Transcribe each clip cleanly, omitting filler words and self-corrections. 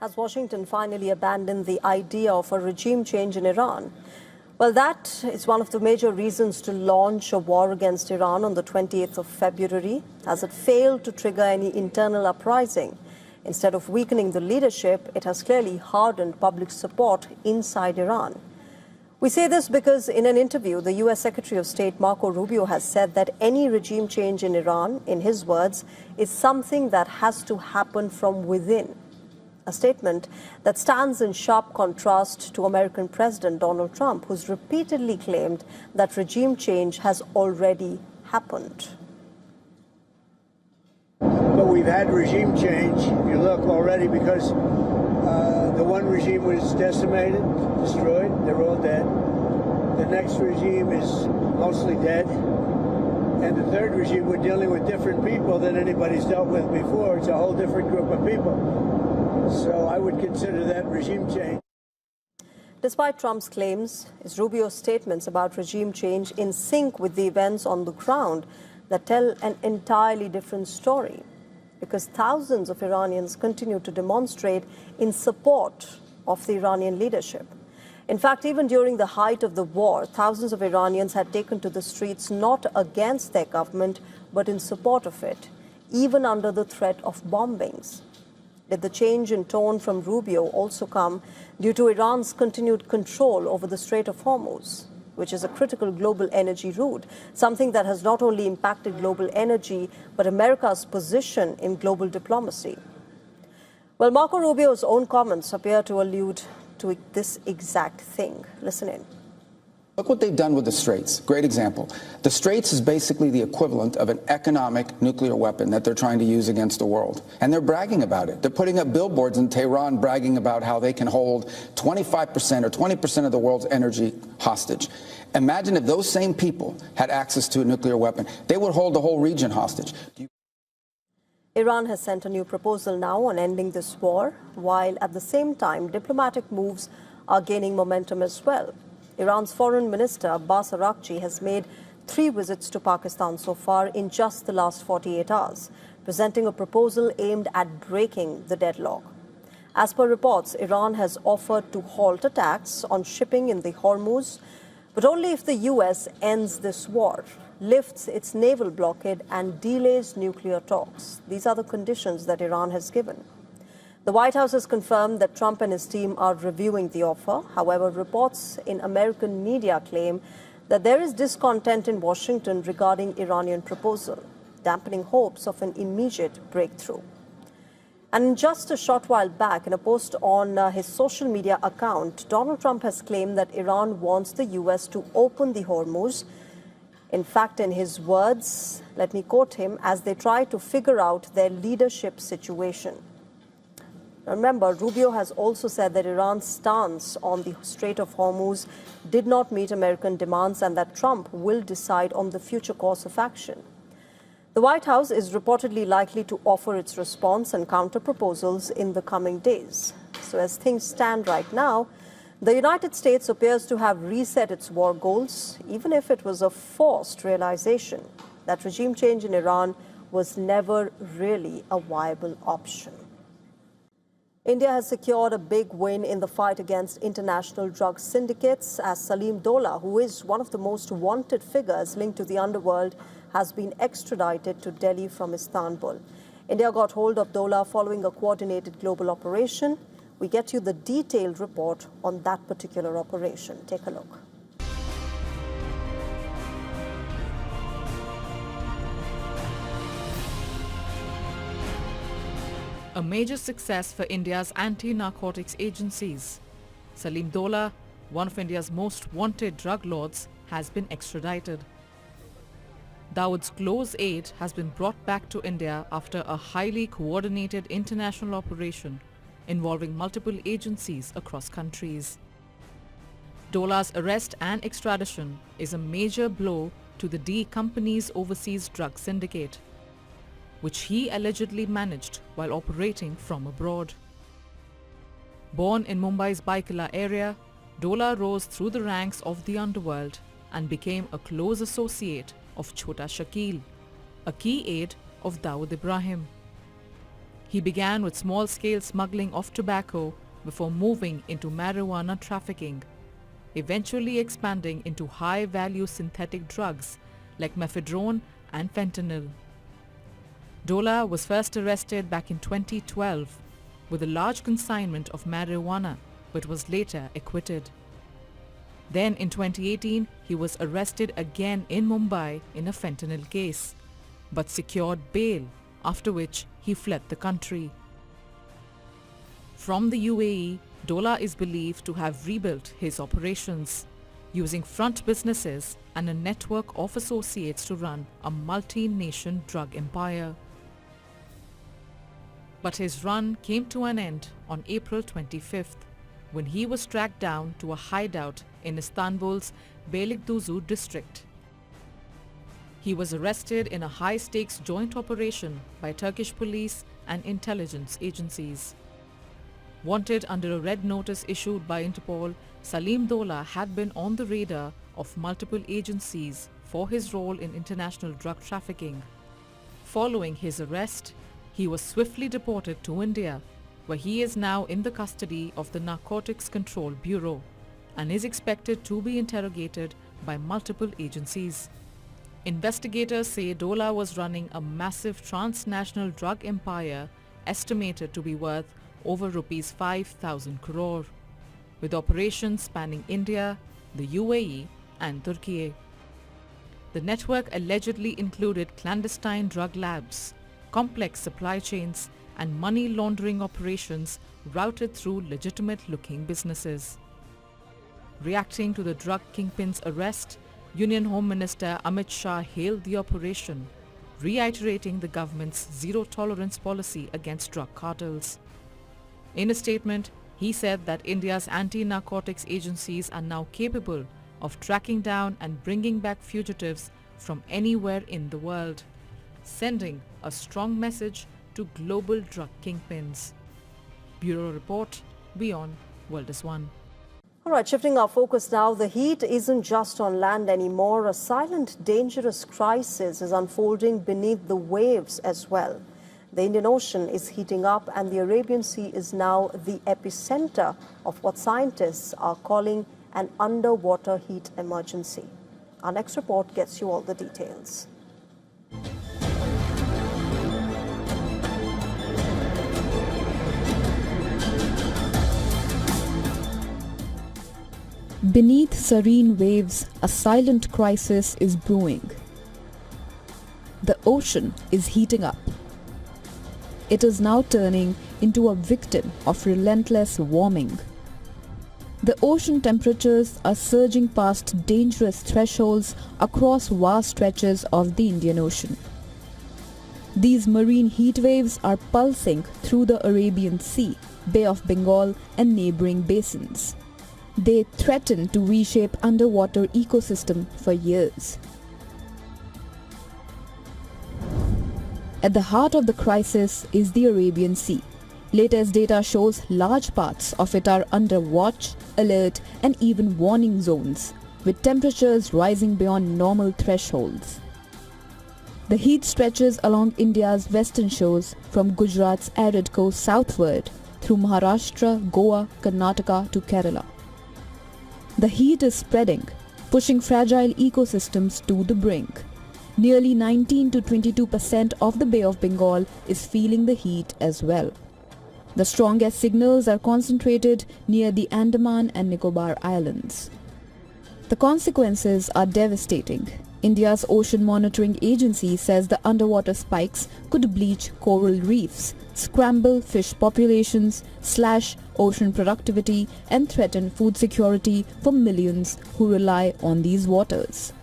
Has Washington finally abandoned the idea of a regime change in Iran? Well, that is one of the major reasons to launch a war against Iran on the 28th of February, as it failed to trigger any internal uprising. Instead of weakening the leadership, it has clearly hardened public support inside Iran. We say this because in an interview, the U.S. Secretary of State Marco Rubio has said that any regime change in Iran, in his words, is something that has to happen from within. A statement that stands in sharp contrast to American President Donald Trump, who's repeatedly claimed that regime change has already happened. But we've had regime change, if you look already, because the one regime was decimated, destroyed, they're all dead. The next regime is mostly dead. And the third regime, we're dealing with different people than anybody's dealt with before. It's a whole different group of people. So I would consider that regime change. Despite Trump's claims, is Rubio's statements about regime change in sync with the events on the ground that tell an entirely different story? Because thousands of Iranians continue to demonstrate in support of the Iranian leadership. In fact, even during the height of the war, thousands of Iranians had taken to the streets not against their government, but in support of it, even under the threat of bombings. Did the change in tone from Rubio also come due to Iran's continued control over the Strait of Hormuz, which is a critical global energy route, something that has not only impacted global energy, but America's position in global diplomacy? Well, Marco Rubio's own comments appear to allude to this exact thing. Listen in. Look what they've done with the Straits. Great example. The Straits is basically the equivalent of an economic nuclear weapon that they're trying to use against the world. And they're bragging about it. They're putting up billboards in Tehran bragging about how they can hold 25% or 20% of the world's energy hostage. Imagine if those same people had access to a nuclear weapon. They would hold the whole region hostage. Iran has sent a new proposal now on ending this war, while at the same time diplomatic moves are gaining momentum as well. Iran's Foreign Minister Abbas Araghchi has made 3 visits to Pakistan so far in just the last 48 hours, presenting a proposal aimed at breaking the deadlock. As per reports, Iran has offered to halt attacks on shipping in the Hormuz, but only if the U.S. ends this war, lifts its naval blockade and delays nuclear talks. These are the conditions that Iran has given. The White House has confirmed that Trump and his team are reviewing the offer. However, reports in American media claim that there is discontent in Washington regarding Iranian proposal, dampening hopes of an immediate breakthrough. And just a short while back, in a post on his social media account, Donald Trump has claimed that Iran wants the U.S. to open the Hormuz. In fact, in his words, let me quote him, as they try to figure out their leadership situation. Remember, Rubio has also said that Iran's stance on the Strait of Hormuz did not meet American demands and that Trump will decide on the future course of action. The White House is reportedly likely to offer its response and counter-proposals in the coming days. So as things stand right now, the United States appears to have reset its war goals, even if it was a forced realization that regime change in Iran was never really a viable option. India has secured a big win in the fight against international drug syndicates, as Salim Dola, who is one of the most wanted figures linked to the underworld, has been extradited to Delhi from Istanbul. India got hold of Dola following a coordinated global operation. We get you the detailed report on that particular operation. Take a look. A major success for India's anti-narcotics agencies. Salim Dola, one of India's most wanted drug lords, has been extradited. Dawood's close aide has been brought back to India after a highly coordinated international operation involving multiple agencies across countries. Dola's arrest and extradition is a major blow to the D Company's overseas drug syndicate, which he allegedly managed while operating from abroad. Born in Mumbai's Baikala area, Dola rose through the ranks of the underworld and became a close associate of Chota Shakil, a key aide of Dawood Ibrahim. He began with small-scale smuggling of tobacco before moving into marijuana trafficking, eventually expanding into high-value synthetic drugs like mephedrone and fentanyl. Dola was first arrested back in 2012 with a large consignment of marijuana, but was later acquitted. Then in 2018, he was arrested again in Mumbai in a fentanyl case, but secured bail, after which he fled the country. From the UAE, Dola is believed to have rebuilt his operations, using front businesses and a network of associates to run a multi-nation drug empire. But his run came to an end on April 25th, when he was tracked down to a hideout in Istanbul's Beylikdüzü district. He was arrested in a high-stakes joint operation by Turkish police and intelligence agencies. Wanted under a red notice issued by Interpol, Salim Dola had been on the radar of multiple agencies for his role in international drug trafficking. Following his arrest, he was swiftly deported to India, where he is now in the custody of the Narcotics Control Bureau and is expected to be interrogated by multiple agencies. Investigators say Dola was running a massive transnational drug empire estimated to be worth over rupees 5,000 crore, with operations spanning India, the UAE and Turkey. The network allegedly included clandestine drug labs, complex supply chains and money laundering operations routed through legitimate-looking businesses. Reacting to the drug kingpin's arrest, Union Home Minister Amit Shah hailed the operation, reiterating the government's zero-tolerance policy against drug cartels. In a statement, he said that India's anti-narcotics agencies are now capable of tracking down and bringing back fugitives from anywhere in the world, sending a strong message to global drug kingpins. Bureau Report, WION World is One. All right, shifting our focus now, the heat isn't just on land anymore. A silent, dangerous crisis is unfolding beneath the waves as well. The Indian Ocean is heating up and the Arabian Sea is now the epicenter of what scientists are calling an underwater heat emergency. Our next report gets you all the details. Beneath serene waves, a silent crisis is brewing. The ocean is heating up. It is now turning into a victim of relentless warming. The ocean temperatures are surging past dangerous thresholds across vast stretches of the Indian Ocean. These marine heat waves are pulsing through the Arabian Sea, Bay of Bengal and neighboring basins. They threaten to reshape underwater ecosystem for years. At the heart of the crisis is the Arabian Sea. Latest data shows large parts of it are under watch, alert and even warning zones, with temperatures rising beyond normal thresholds. The heat stretches along India's western shores from Gujarat's arid coast southward through Maharashtra, Goa, Karnataka to Kerala. The heat is spreading, pushing fragile ecosystems to the brink. Nearly 19 to 22% of the Bay of Bengal is feeling the heat as well. The strongest signals are concentrated near the Andaman and Nicobar Islands. The consequences are devastating. India's Ocean Monitoring Agency says the underwater spikes could bleach coral reefs, scramble fish populations, slash ocean productivity and threaten food security for millions who rely on these waters.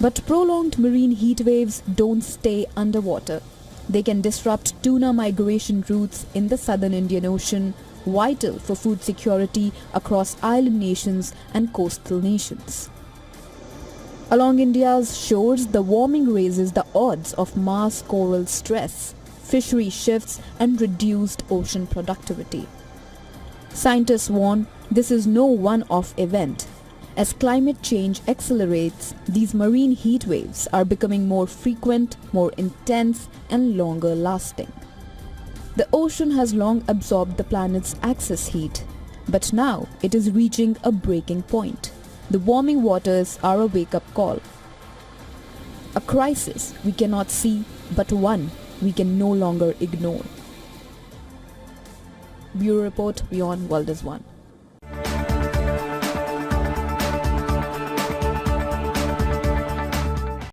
But prolonged marine heat waves don't stay underwater. They can disrupt tuna migration routes in the southern Indian Ocean, vital for food security across island nations and coastal nations. Along India's shores, the warming raises the odds of mass coral stress, fishery shifts and reduced ocean productivity. Scientists warn this is no one-off event. As climate change accelerates, these marine heat waves are becoming more frequent, more intense and longer lasting. The ocean has long absorbed the planet's excess heat, but now it is reaching a breaking point. The warming waters are a wake-up call. A crisis we cannot see, but one we can no longer ignore. Bureau Report, WION World is One.